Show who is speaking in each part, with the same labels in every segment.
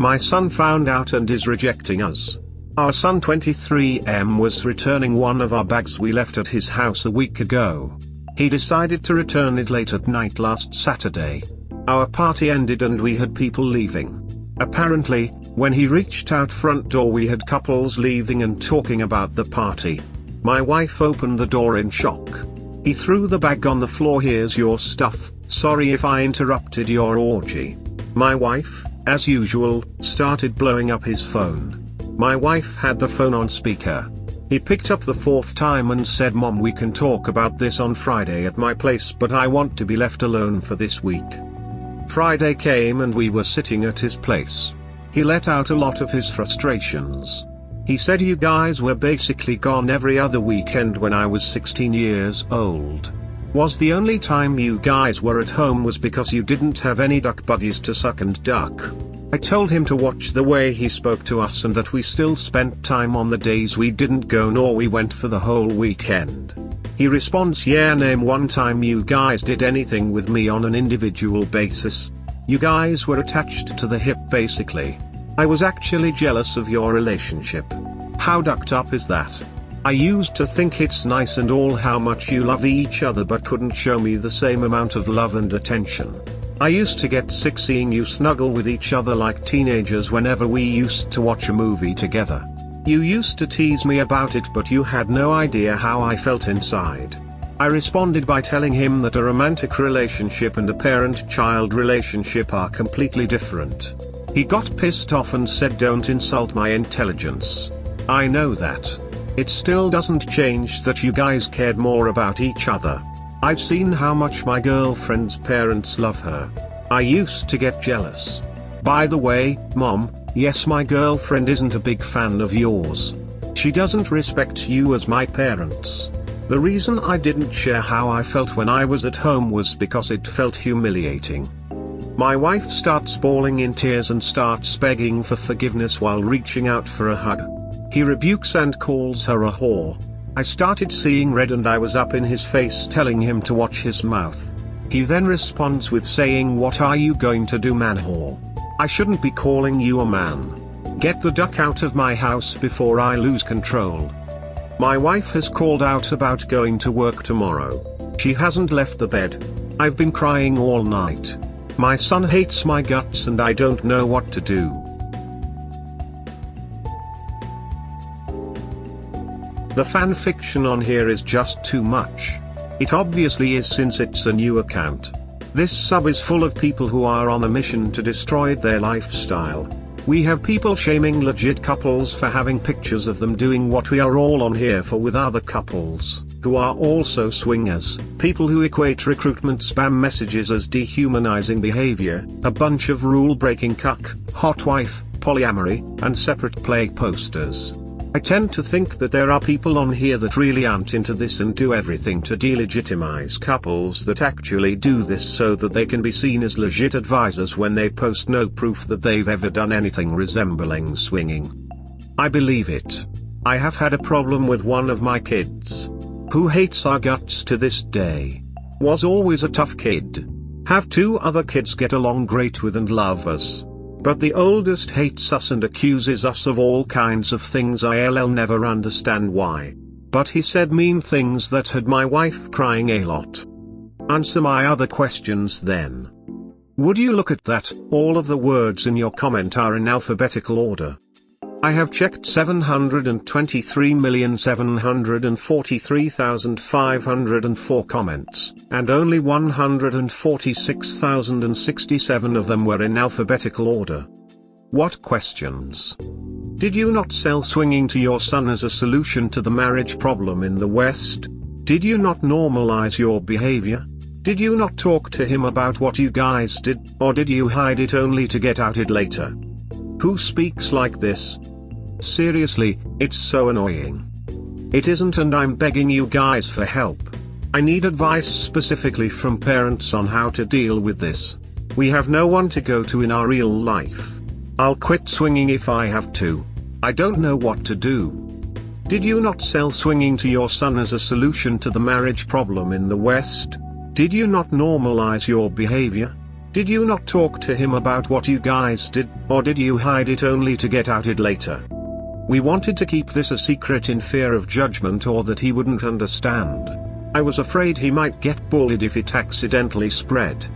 Speaker 1: My son found out and is rejecting us. Our son 23M was returning one of our bags we left at his house a week ago. He decided to return it late at night last Saturday. Our party ended and we had people leaving. Apparently, when he reached out front door we had couples leaving and talking about the party. My wife opened the door in shock. He threw the bag on the floor. "Here's your stuff, sorry if I interrupted your orgy." My wife, as usual, started blowing up his phone. My wife had the phone on speaker. He picked up the fourth time and said, "Mom, we can talk about this on Friday at my place, but I want to be left alone for this week." Friday came and we were sitting at his place. He let out a lot of his frustrations. He said, "You guys were basically gone every other weekend when I was 16 years old. Was the only time you guys were at home was because you didn't have any duck buddies to suck and duck." I told him to watch the way he spoke to us and that we still spent time on the days we didn't go nor we went for the whole weekend. He responds, "Yeah, name one time you guys did anything with me on an individual basis. You guys were attached to the hip basically. I was actually jealous of your relationship. How ducked up is that? I used to think it's nice and all how much you love each other but couldn't show me the same amount of love and attention. I used to get sick seeing you snuggle with each other like teenagers whenever we used to watch a movie together. You used to tease me about it but you had no idea how I felt inside." I responded by telling him that a romantic relationship and a parent-child relationship are completely different. He got pissed off and said, "Don't insult my intelligence. I know that. It still doesn't change that you guys cared more about each other. I've seen how much my girlfriend's parents love her. I used to get jealous. By the way, Mom, yes, my girlfriend isn't a big fan of yours. She doesn't respect you as my parents. The reason I didn't share how I felt when I was at home was because it felt humiliating." My wife starts bawling in tears and starts begging for forgiveness while reaching out for a hug. He rebukes and calls her a whore. I started seeing red and I was up in his face telling him to watch his mouth. He then responds with saying, "What are you going to do, man whore? I shouldn't be calling you a man. Get the duck out of my house before I lose control." My wife has called out about going to work tomorrow. She hasn't left the bed. I've been crying all night. My son hates my guts and I don't know what to do. The fan fiction on here is just too much. It obviously is since it's a new account. This sub is full of people who are on a mission to destroy their lifestyle. We have people shaming legit couples for having pictures of them doing what we are all on here for with other couples, who are also swingers, people who equate recruitment spam messages as dehumanizing behavior, a bunch of rule-breaking cuck, hot wife, polyamory, and separate play posters. I tend to think that there are people on here that really aren't into this and do everything to delegitimize couples that actually do this so that they can be seen as legit advisors when they post no proof that they've ever done anything resembling swinging. I believe it. I have had a problem with one of my kids, who hates our guts to this day. Was always a tough kid. Have two other kids get along great with and love us. But the oldest hates us and accuses us of all kinds of things I'll never understand why. But he said mean things that had my wife crying a lot. Answer my other questions then. Would you look at that, all of the words in your comment are in alphabetical order. I have checked 723,743,504 comments, and only 146,067 of them were in alphabetical order. What questions? Did you not sell swinging to your son as a solution to the marriage problem in the West? Did you not normalize your behavior? Did you not talk to him about what you guys did, or did you hide it only to get outed later? Who speaks like this? Seriously, it's so annoying. It isn't, and I'm begging you guys for help. I need advice specifically from parents on how to deal with this. We have no one to go to in our real life. I'll quit swinging if I have to. I don't know what to do. Did you not sell swinging to your son as a solution to the marriage problem in the West? Did you not normalize your behavior? Did you not talk to him about what you guys did, or did you hide it only to get outed later? We wanted to keep this a secret in fear of judgment or that he wouldn't understand. I was afraid he might get bullied if it accidentally spread.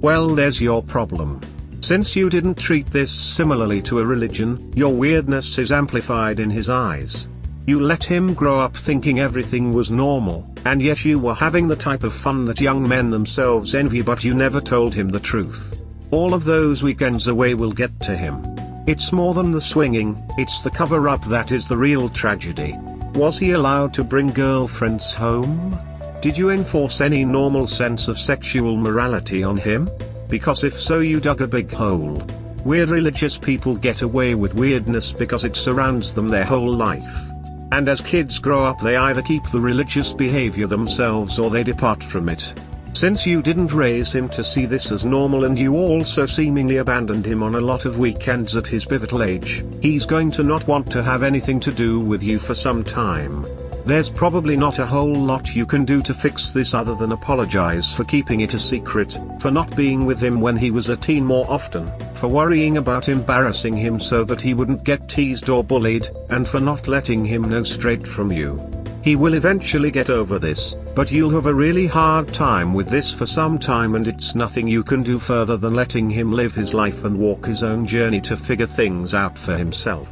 Speaker 1: Well, there's your problem. Since you didn't treat this similarly to a religion, your weirdness is amplified in his eyes. You let him grow up thinking everything was normal, and yet you were having the type of fun that young men themselves envy, but you never told him the truth. All of those weekends away will get to him. It's more than the swinging, it's the cover-up that is the real tragedy. Was he allowed to bring girlfriends home? Did you enforce any normal sense of sexual morality on him? Because if so, you dug a big hole. Weird religious people get away with weirdness because it surrounds them their whole life. And as kids grow up, they either keep the religious behavior themselves or they depart from it. Since you didn't raise him to see this as normal, and you also seemingly abandoned him on a lot of weekends at his pivotal age, he's going to not want to have anything to do with you for some time. There's probably not a whole lot you can do to fix this other than apologize for keeping it a secret, for not being with him when he was a teen more often, for worrying about embarrassing him so that he wouldn't get teased or bullied, and for not letting him know straight from you. He will eventually get over this, but you'll have a really hard time with this for some time, and it's nothing you can do further than letting him live his life and walk his own journey to figure things out for himself.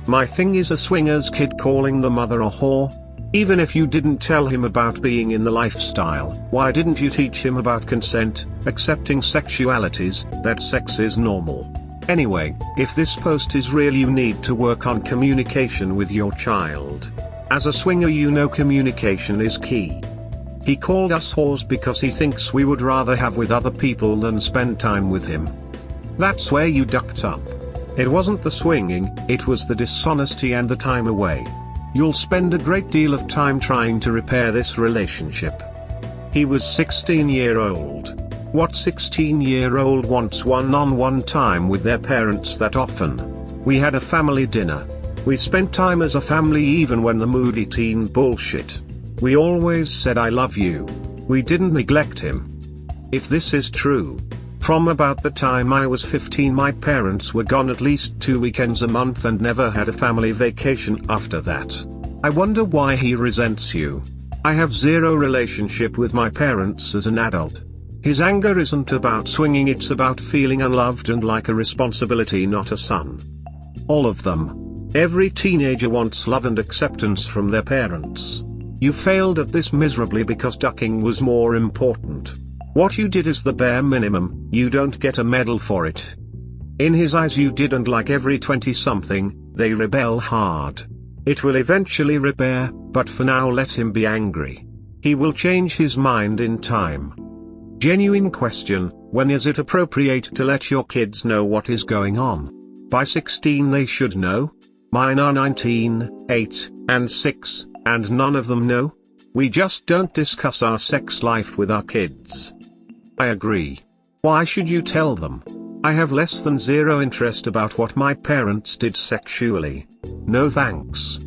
Speaker 1: My thing is a swingers kid calling the mother a whore. Even if you didn't tell him about being in the lifestyle, why didn't you teach him about consent, accepting sexualities, that sex is normal? Anyway, if this post is real, you need to work on communication with your child. As a swinger, you know communication is key. He called us whores because he thinks we would rather have with other people than spend time with him. That's where you ducked up. It wasn't the swinging, it was the dishonesty and the time away. You'll spend a great deal of time trying to repair this relationship. He was 16-year-old. What 16-year-old wants one-on-one time with their parents that often? We had a family dinner. We spent time as a family even when the moody teen bullshit. We always said I love you. We didn't neglect him. If this is true, from about the time I was 15 my parents were gone at least 2 weekends a month and never had a family vacation after that. I wonder why he resents you. I have zero relationship with my parents as an adult. His anger isn't about swinging, it's about feeling unloved and like a responsibility, not a son. All of them. Every teenager wants love and acceptance from their parents. You failed at this miserably because ducking was more important. What you did is the bare minimum, you don't get a medal for it. In his eyes you did, and like every 20-something, they rebel hard. It will eventually repair, but for now let him be angry. He will change his mind in time. Genuine question: when is it appropriate to let your kids know what is going on? By 16 they should know? Mine are 19, 8, and 6, and none of them know? We just don't discuss our sex life with our kids. I agree. Why should you tell them? I have less than zero interest about what my parents did sexually. No thanks.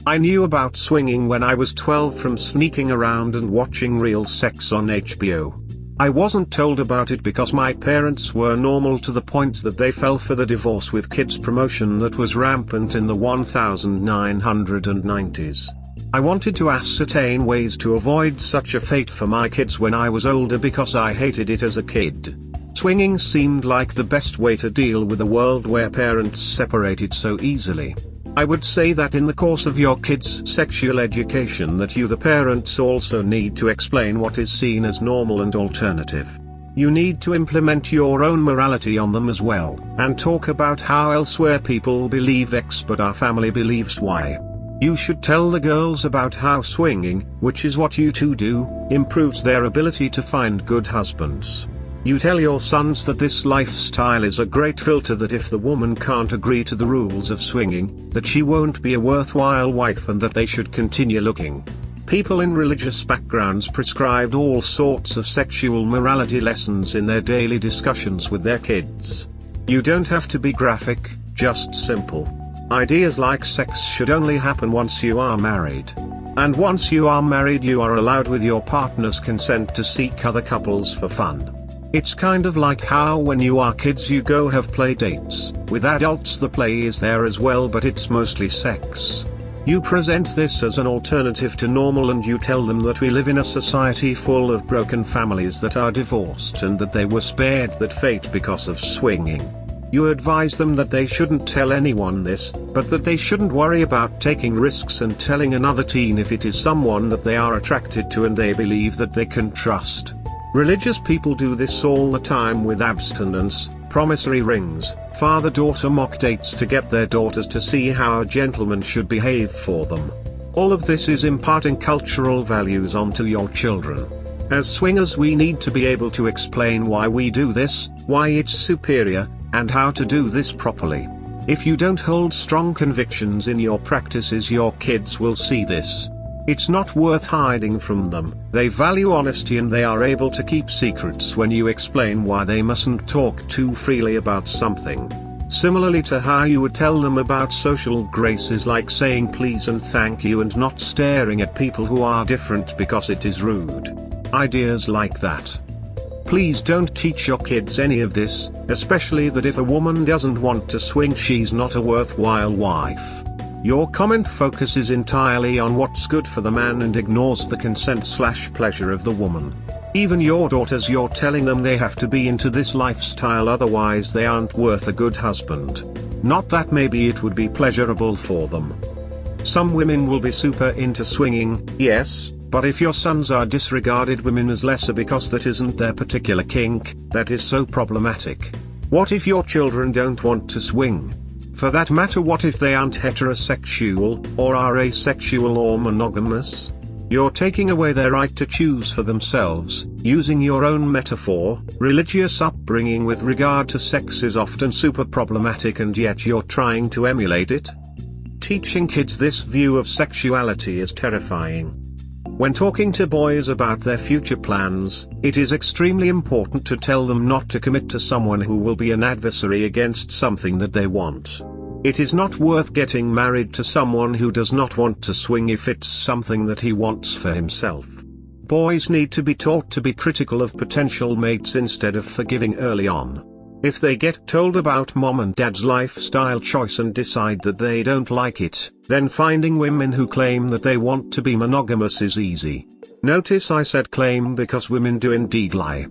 Speaker 1: I knew about swinging when I was 12 from sneaking around and watching Real Sex on HBO. I wasn't told about it because my parents were normal to the point that they fell for the divorce with kids promotion that was rampant in the 1990s. I wanted to ascertain ways to avoid such a fate for my kids when I was older because I hated it as a kid. Swinging seemed like the best way to deal with a world where parents separated so easily. I would say that in the course of your kids' sexual education that you the parents also need to explain what is seen as normal and alternative. You need to implement your own morality on them as well, and talk about how elsewhere people believe X but our family believes Y. You should tell the girls about how swinging, which is what you two do, improves their ability to find good husbands. You tell your sons that this lifestyle is a great filter, that if the woman can't agree to the rules of swinging, that she won't be a worthwhile wife and that they should continue looking. People in religious backgrounds prescribed all sorts of sexual morality lessons in their daily discussions with their kids. You don't have to be graphic, just simple. Ideas like sex should only happen once you are married. And once you are married you are allowed with your partner's consent to seek other couples for fun. It's kind of like how when you are kids you go have play dates. With adults the play is there as well, but it's mostly sex. You present this as an alternative to normal and you tell them that we live in a society full of broken families that are divorced and that they were spared that fate because of swinging. You advise them that they shouldn't tell anyone this, but that they shouldn't worry about taking risks and telling another teen if it is someone that they are attracted to and they believe that they can trust. Religious people do this all the time with abstinence, promissory rings, father-daughter mock dates to get their daughters to see how a gentleman should behave for them. All of this is imparting cultural values onto your children. As swingers we need to be able to explain why we do this, why it's superior, and how to do this properly. If you don't hold strong convictions in your practices, your kids will see this. It's not worth hiding from them. They value honesty and they are able to keep secrets when you explain why they mustn't talk too freely about something. Similarly to how you would tell them about social graces like saying please and thank you and not staring at people who are different because it is rude. Ideas like that. Please don't teach your kids any of this, especially that if a woman doesn't want to swing she's not a worthwhile wife. Your comment focuses entirely on what's good for the man and ignores the consent/pleasure of the woman. Even your daughters, you're telling them they have to be into this lifestyle otherwise they aren't worth a good husband. Not that maybe it would be pleasurable for them. Some women will be super into swinging, yes, but if your sons are disregarded women as lesser because that isn't their particular kink, that is so problematic. What if your children don't want to swing? For that matter, what if they aren't heterosexual, or are asexual or monogamous? You're taking away their right to choose for themselves. Using your own metaphor, religious upbringing with regard to sex is often super problematic and yet you're trying to emulate it? Teaching kids this view of sexuality is terrifying. When talking to boys about their future plans, it is extremely important to tell them not to commit to someone who will be an adversary against something that they want. It is not worth getting married to someone who does not want to swing if it's something that he wants for himself. Boys need to be taught to be critical of potential mates instead of forgiving early on. If they get told about mom and dad's lifestyle choice and decide that they don't like it, then finding women who claim that they want to be monogamous is easy. Notice I said claim because women do indeed lie.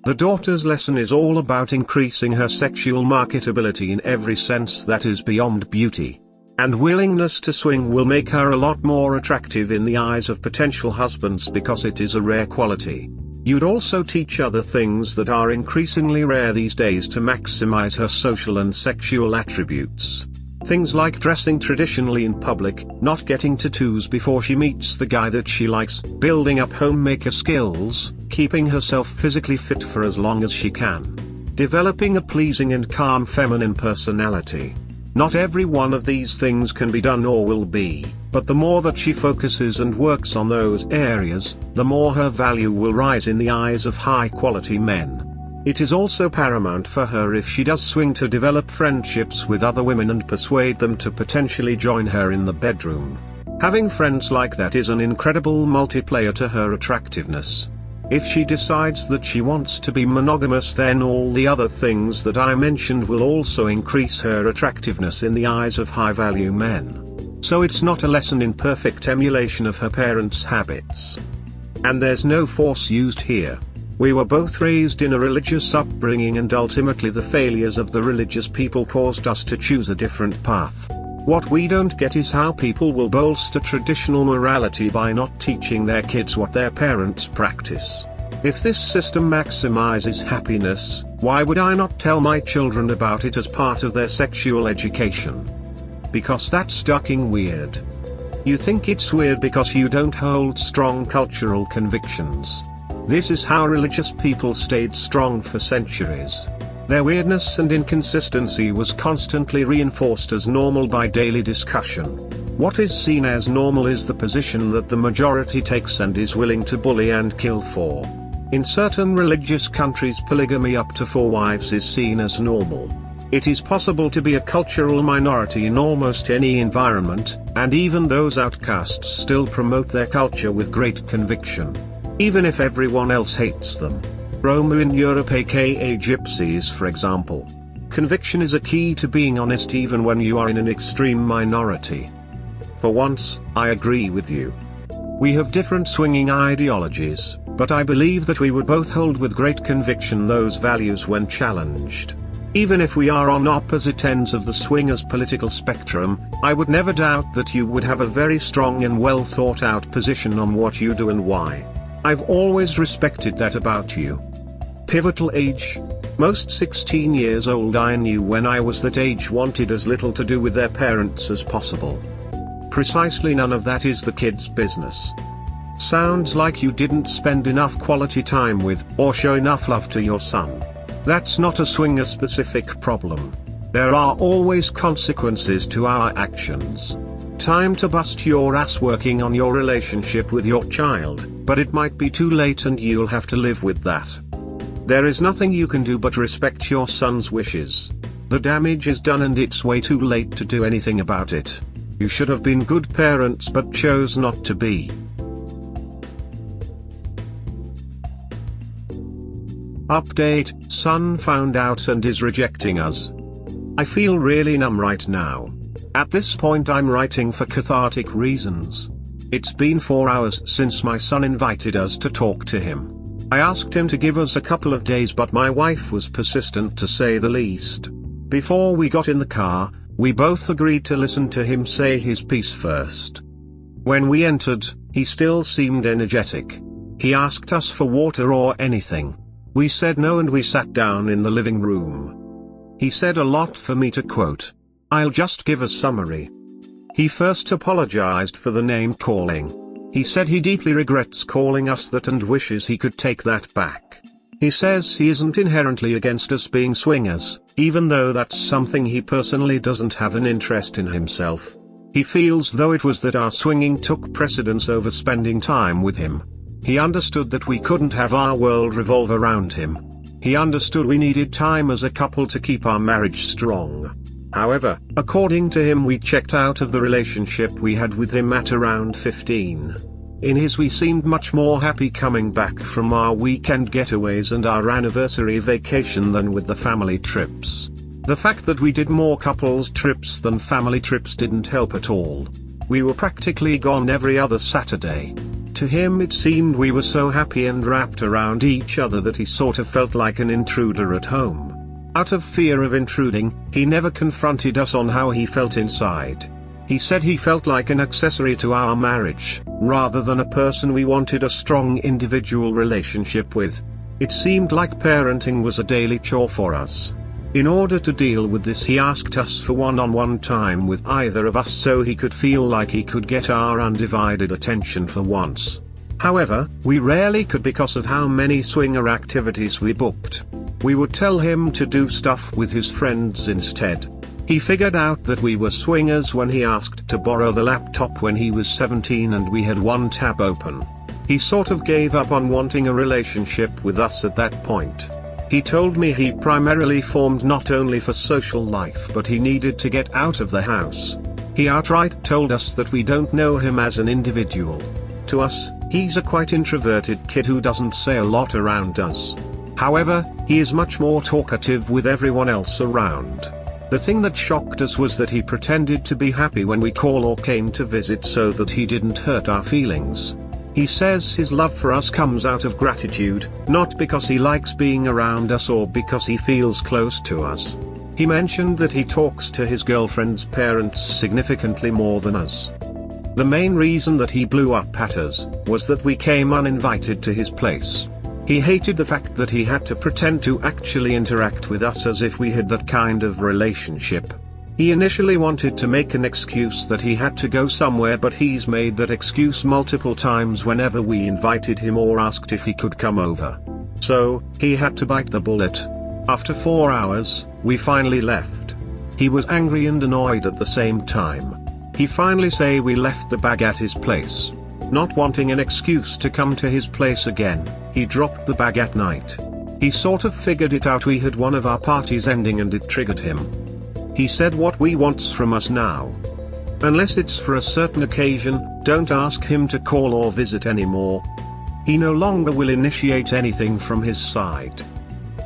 Speaker 1: The daughter's lesson is all about increasing her sexual marketability in every sense that is beyond beauty. And willingness to swing will make her a lot more attractive in the eyes of potential husbands because it is a rare quality. You'd also teach other things that are increasingly rare these days to maximize her social and sexual attributes. Things like dressing traditionally in public, not getting tattoos before she meets the guy that she likes, building up homemaker skills, keeping herself physically fit for as long as she can, developing a pleasing and calm feminine personality. Not every one of these things can be done or will be, but the more that she focuses and works on those areas, the more her value will rise in the eyes of high-quality men. It is also paramount for her if she does swing to develop friendships with other women and persuade them to potentially join her in the bedroom. Having friends like that is an incredible multiplier to her attractiveness. If she decides that she wants to be monogamous, then all the other things that I mentioned will also increase her attractiveness in the eyes of high-value men. So it's not a lesson in perfect emulation of her parents' habits. And there's no force used here. We were both raised in a religious upbringing and ultimately the failures of the religious people caused us to choose a different path. What we don't get is how people will bolster traditional morality by not teaching their kids what their parents practice. If this system maximizes happiness, why would I not tell my children about it as part of their sexual education? Because that's ducking weird. You think it's weird because you don't hold strong cultural convictions. This is how religious people stayed strong for centuries. Their weirdness and inconsistency was constantly reinforced as normal by daily discussion. What is seen as normal is the position that the majority takes and is willing to bully and kill for. In certain religious countries, polygamy up to 4 wives is seen as normal. It is possible to be a cultural minority in almost any environment, and even those outcasts still promote their culture with great conviction. Even if everyone else hates them. Roma in Europe, aka gypsies for example. Conviction is a key to being honest even when you are in an extreme minority. For once, I agree with you. We have different swinging ideologies, but I believe that we would both hold with great conviction those values when challenged. Even if we are on opposite ends of the swingers' political spectrum, I would never doubt that you would have a very strong and well thought out position on what you do and why. I've always respected that about you. Pivotal age. Most 16 years old I knew when I was that age wanted as little to do with their parents as possible. Precisely none of that is the kid's business. Sounds like you didn't spend enough quality time with, or show enough love to your son. That's not a swinger-specific problem. There are always consequences to our actions. Time to bust your ass working on your relationship with your child, but it might be too late and you'll have to live with that. There is nothing you can do but respect your son's wishes. The damage is done and it's way too late to do anything about it. You should have been good parents but chose not to be. Update: son found out and is rejecting us. I feel really numb right now. At this point I'm writing for cathartic reasons. It's been 4 hours since my son invited us to talk to him. I asked him to give us a couple of days but my wife was persistent to say the least. Before we got in the car, we both agreed to listen to him say his piece first. When we entered, he still seemed energetic. He asked us for water or anything. We said no and we sat down in the living room. He said a lot for me to quote. I'll just give a summary. He first apologized for the name calling. He said he deeply regrets calling us that and wishes he could take that back. He says he isn't inherently against us being swingers, even though that's something he personally doesn't have an interest in himself. He feels though it was that our swinging took precedence over spending time with him. He understood that we couldn't have our world revolve around him. He understood we needed time as a couple to keep our marriage strong. However, according to him we checked out of the relationship we had with him at around 15. In his we seemed much more happy coming back from our weekend getaways and our anniversary vacation than with the family trips. The fact that we did more couples trips than family trips didn't help at all. We were practically gone every other Saturday. To him it seemed we were so happy and wrapped around each other that he sort of felt like an intruder at home. Out of fear of intruding, he never confronted us on how he felt inside. He said he felt like an accessory to our marriage, rather than a person we wanted a strong individual relationship with. It seemed like parenting was a daily chore for us. In order to deal with this he asked us for one-on-one time with either of us so he could feel like he could get our undivided attention for once. However, we rarely could because of how many swinger activities we booked. We would tell him to do stuff with his friends instead. He figured out that we were swingers when he asked to borrow the laptop when he was 17 and we had one tab open. He sort of gave up on wanting a relationship with us at that point. He told me he primarily formed not only for social life but he needed to get out of the house. He outright told us that we don't know him as an individual. To us, he's a quite introverted kid who doesn't say a lot around us. However, he is much more talkative with everyone else around. The thing that shocked us was that he pretended to be happy when we call or came to visit so that he didn't hurt our feelings. He says his love for us comes out of gratitude, not because he likes being around us or because he feels close to us. He mentioned that he talks to his girlfriend's parents significantly more than us. The main reason that he blew up at us was that we came uninvited to his place. He hated the fact that he had to pretend to actually interact with us as if we had that kind of relationship. He initially wanted to make an excuse that he had to go somewhere, but he's made that excuse multiple times whenever we invited him or asked if he could come over. So, he had to bite the bullet. After 4 hours, we finally left. He was angry and annoyed at the same time. He finally said we left the bag at his place. Not wanting an excuse to come to his place again, he dropped the bag at night. He sort of figured it out we had one of our parties ending and it triggered him. He said what we wants from us now. Unless it's for a certain occasion, don't ask him to call or visit anymore. He no longer will initiate anything from his side.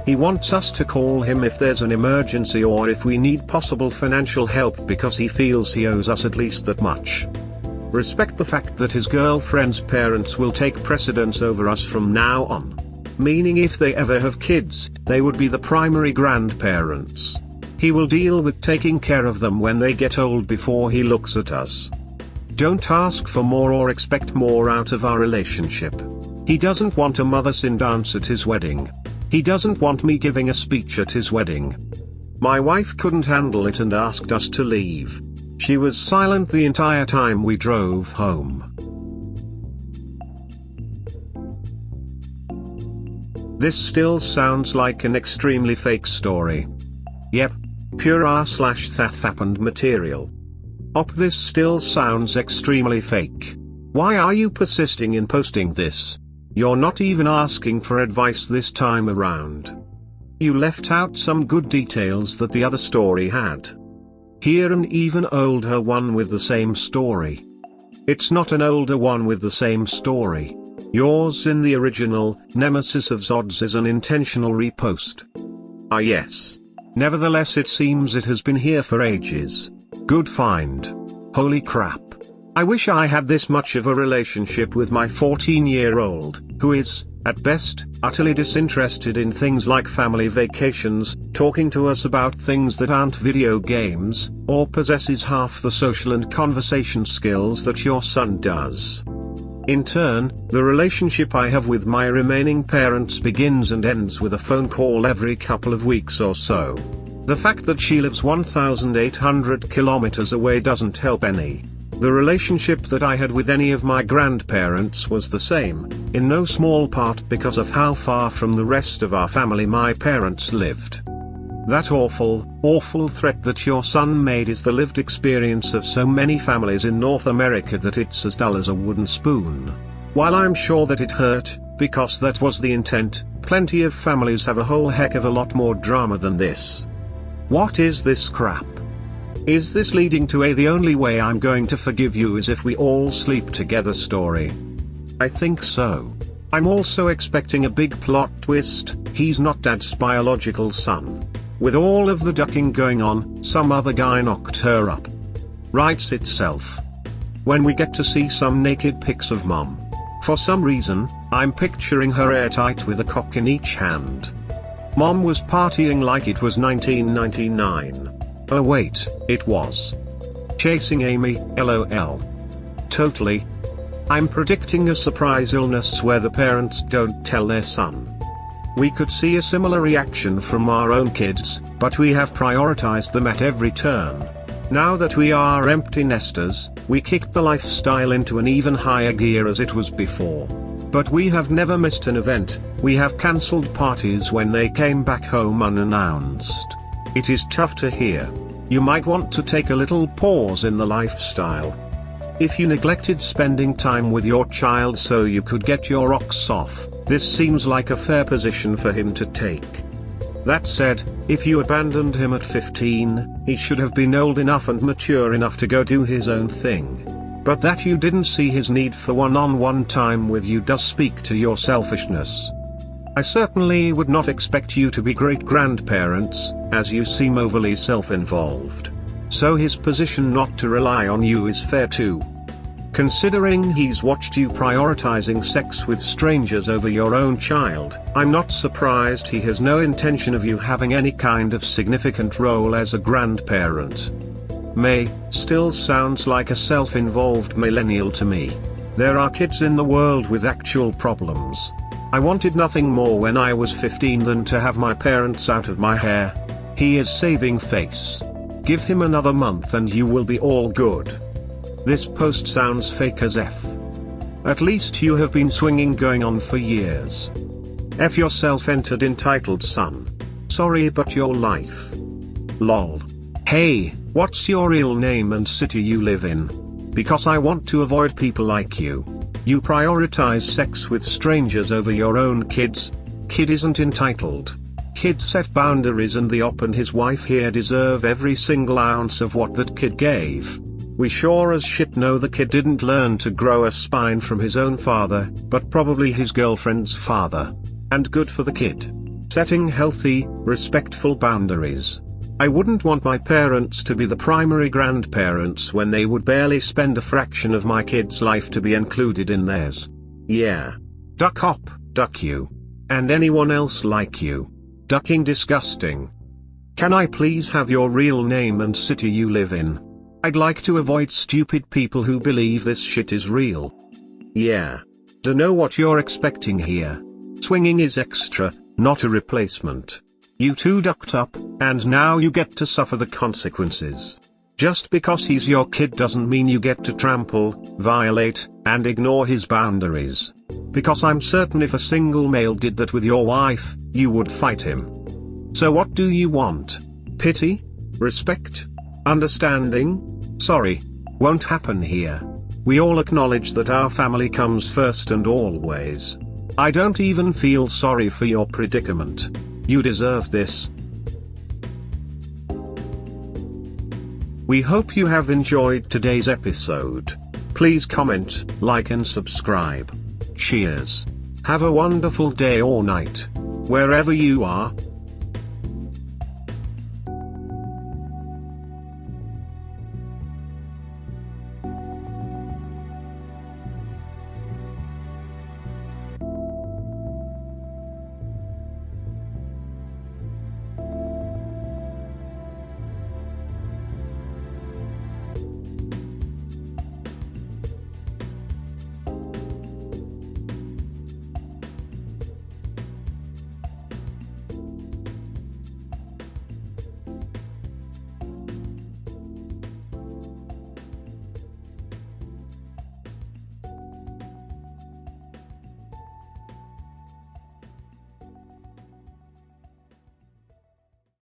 Speaker 1: He wants us to call him if there's an emergency or if we need possible financial help because he feels he owes us at least that much. Respect the fact that his girlfriend's parents will take precedence over us from now on. Meaning if they ever have kids, they would be the primary grandparents. He will deal with taking care of them when they get old before he looks at us. Don't ask for more or expect more out of our relationship. He doesn't want a mother-sin dance at his wedding. He doesn't want me giving a speech at his wedding. My wife couldn't handle it and asked us to leave. She was silent the entire time we drove home. This still sounds like an extremely fake story. Yep, pure r/that happened material. This still sounds extremely fake. Why are you persisting in posting this? You're not even asking for advice this time around. You left out some good details that the other story had. Here an even older one with the same story. It's not an older one with the same story. Yours in the original, Nemesis of Zods, is an intentional repost. Ah yes. Nevertheless, it seems it has been here for ages. Good find. Holy crap. I wish I had this much of a relationship with my 14-year-old, who is, at best, utterly disinterested in things like family vacations, talking to us about things that aren't video games, or possesses half the social and conversation skills that your son does. In turn, the relationship I have with my remaining parents begins and ends with a phone call every couple of weeks or so. The fact that she lives 1,800 kilometers away doesn't help any. The relationship that I had with any of my grandparents was the same, in no small part because of how far from the rest of our family my parents lived. That awful threat that your son made is the lived experience of so many families in North America that it's as dull as a wooden spoon. While I'm sure that it hurt, because that was the intent, plenty of families have a whole heck of a lot more drama than this. What is this crap? Is this leading to the only way I'm going to forgive you is if we all sleep together story? I think so. I'm also expecting a big plot twist. He's not Dad's biological son. With all of the ducking going on, some other guy knocked her up. Writes itself. When we get to see some naked pics of Mom. For some reason, I'm picturing her airtight with a cock in each hand. Mom was partying like it was 1999. Oh wait, it was. Chasing Amy, LOL. Totally. I'm predicting a surprise illness where the parents don't tell their son. We could see a similar reaction from our own kids, but we have prioritized them at every turn. Now that we are empty nesters, we kicked the lifestyle into an even higher gear as it was before. But we have never missed an event. We have cancelled parties when they came back home unannounced. It is tough to hear. You might want to take a little pause in the lifestyle. If you neglected spending time with your child so you could get your rocks off, this seems like a fair position for him to take. That said, if you abandoned him at 15, he should have been old enough and mature enough to go do his own thing. But that you didn't see his need for one-on-one time with you does speak to your selfishness. I certainly would not expect you to be great grandparents, as you seem overly self-involved. So his position not to rely on you is fair too. Considering he's watched you prioritizing sex with strangers over your own child, I'm not surprised he has no intention of you having any kind of significant role as a grandparent. May still sounds like a self-involved millennial to me. There are kids in the world with actual problems. I wanted nothing more when I was 15 than to have my parents out of my hair. He is saving face. Give him another month and you will be all good. This post sounds fake as F. At least you have been swinging going on for years. F yourself, entered entitled son. Sorry but your life. Lol. Hey, what's your real name and city you live in? Because I want to avoid people like you. You prioritize sex with strangers over your own kids. Kid isn't entitled. Kid set boundaries and the op and his wife here deserve every single ounce of what that kid gave. We sure as shit know the kid didn't learn to grow a spine from his own father, but probably his girlfriend's father. And good for the kid. Setting healthy, respectful boundaries. I wouldn't want my parents to be the primary grandparents when they would barely spend a fraction of my kid's life to be included in theirs. Yeah. Duck hop, duck you. And anyone else like you. Ducking disgusting. Can I please have your real name and city you live in? I'd like to avoid stupid people who believe this shit is real. Yeah. Dunno what you're expecting here. Swinging is extra, not a replacement. You two ducked up, and now you get to suffer the consequences. Just because he's your kid doesn't mean you get to trample, violate, and ignore his boundaries. Because I'm certain if a single male did that with your wife, you would fight him. So what do you want? Pity? Respect? Understanding? Sorry. Won't happen here. We all acknowledge that our family comes first and always. I don't even feel sorry for your predicament. You deserve this. We hope you have enjoyed today's episode. Please comment, like and subscribe. Cheers. Have a wonderful day or night, wherever you are.